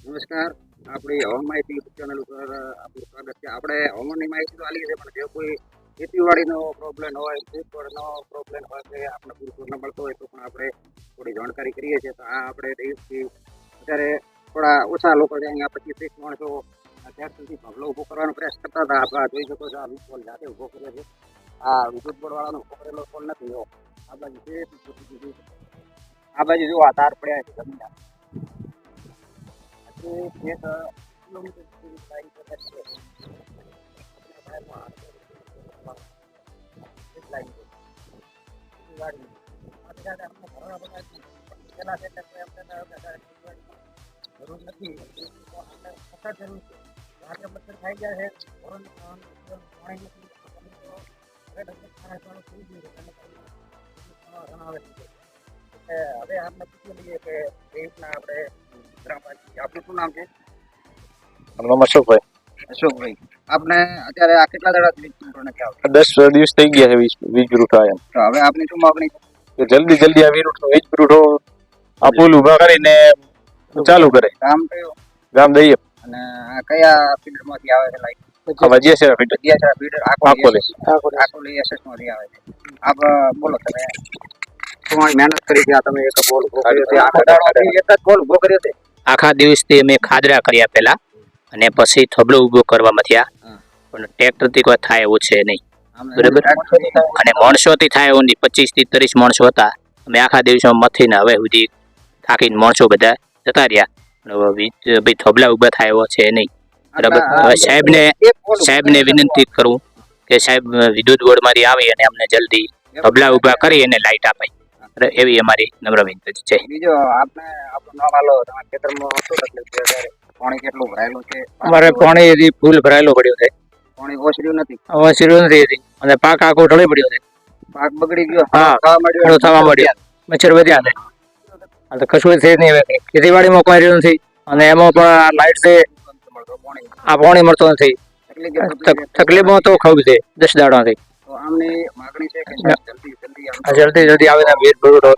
નમસ્કાર. આપણી હવામાન માહિતી યુટ્યુબ ચેનલ ઉપર આપણું સ્વાગત છે. આપણે હવામાનની માહિતી તો આલીએ છીએ, પણ જે કોઈ ખેતીવાડીનો પ્રોબ્લેમ હોય, ફૂટબોલનો પ્રોબ્લેમ હોય કે આપણે પૂરતું ન મળતો હોય તો પણ આપણે થોડી જાણકારી કરીએ છીએ. તો આ આપણે દિવસથી અત્યારે થોડા ઓછા લોકો છે, અહીંયા 25-30 માણસો અત્યાર સુધી ભગલો ઊભો કરવાનો પ્રયાસ કરતા હતા. આપણે જોઈ શકો છો, આ પોલ જાતે ઊભો કર્યો છે. આ વિદ્યુત બોર્ડવાળાનો ઊભો કરેલો પોલ નથી. આ બાજુ છે, આ બાજુ જો આ તાર પડ્યા છે જમીન. એક કિલોમીટર સુધી લાઈન કદાચ છે. જરૂર નથી સખત જરૂર છે. રાત્રે મચ્છર ખાઈ ગયા છે. પાણી નથી. હવે આપણે પૂછી લઈએ કે એ રીતના આપણે ગ્રામ પંચાયત આપણું શું નામ છે? અશોકભાઈ, અશોકભાઈ, આપણે અત્યારે આ કેટલા દાડા વીજ પુરવઠો નથી આવતો? 10 દિવસ થઈ ગયા છે વીજ પુરવઠો આવ્યા. તો હવે આપની શું માગણી છે? કે જલ્દી આ વીજ પુરવઠો આ પુલ ઉભા કરીને ચાલુ કરે. ગામ કયું? ગામ દઈએ અને આ કયા ફીડરમાંથી આવે છે light? Vajiyasara feeder. Feeder Akoli SS માંથી આવે છે. આપ બોલો, તમે તમારી મહેનત કરી છે. આ તમે એક પોલ ઉભો કર્યો છે. આખો દાડો એક જ પોલ ઉભો કર્યો છે. આખા દિવસથી અમે ખાદરા કર્યા પેલા, અને પછી થબલો ઉભો કરવામાં થયા, પણ ટ્રેક્ટરથી કોઈ થાય એવું છે નહીં. બરાબર. અને માણસોથી થાય એવું નહીં. 25 થી 30 માણસો હતા. અમે આખા દિવસમાં મથીને હવે સુધી થાકીને માણસો બધા જતા રહ્યા. ભાઈ થબલા ઉભા થાય એવો છે નહીં. બરાબર. હવે સાહેબને વિનંતી કરું કે સાહેબ વિદ્યુત બોર્ડમાંથી આવી અને અમને જલ્દી થબલા ઉભા કરી અને લાઈટ અપાય, એવી અમારી નમ્ર વિનંતી છે. બીજો આપણે આપણું નામ આલો. તમારા ખેતરમાં શું તકલીફ છે અત્યારે? પાણી કેટલું ભરાયેલું છે? અમારે પાણી ફૂલ ભરાયેલો પડ્યો છે. પાણી ઓસર્યું નથી? ઓસર્યું નથી અને પાક આખો ઢળી પડ્યો છે. પાક બગડી ગયો? હા, થવા મળ્યો. મચ્છર વધ્યા છે. તો કશું છે નહીં. હવે ખેતીવાડીમાં કોઈ રહ્યું નથી, અને એમાં પણ લાઈટ છે, આ પાણી મળતો નથી. તકલીફમાં તો ખૂબ છે 10 દાડાથી. તો આમની માગણી છે કે જલ્દી આવે ને વીજ પુરવઠો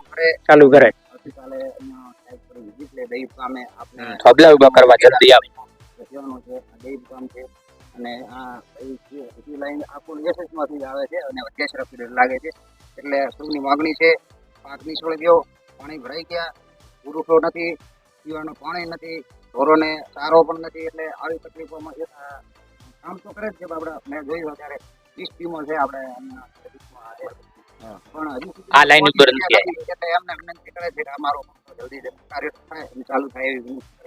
ચાલુ કરે. આવતીકાલે અહીંયા સાહેબ પર વિઝિટ લે દૈવ ગામે આપણે થબલા ઉભા કરવા જલ્દી આવે. કહેવાનું છે. આ દૈવ ગામ છે, અને આ વીજળી લાઈન આખું એસએસ માંથી આવે છે અને વજ્રેસરા ફીડર લાગે છે. એટલે સૌની માગણી છે, પાક નિષ્ફળ ગયો, પાણી ભરાઈ ગયા, પુરવઠો નથી, પીવાનું પાણી નથી, ઢોરોને ચારો પણ નથી. એટલે આવી તકલીફોમાં કામ તો કરે જ છે. આપણે મેં જોયું અત્યારે 20 ટીમો છે આપણે પણ હજુ આ લાઈન ઉપર નથી એટલે એમને વિનંતી કરે છે કે અમારો જલ્દી કાર્ય થાય અને ચાલુ થાય એવી વિનંતી કરે છે.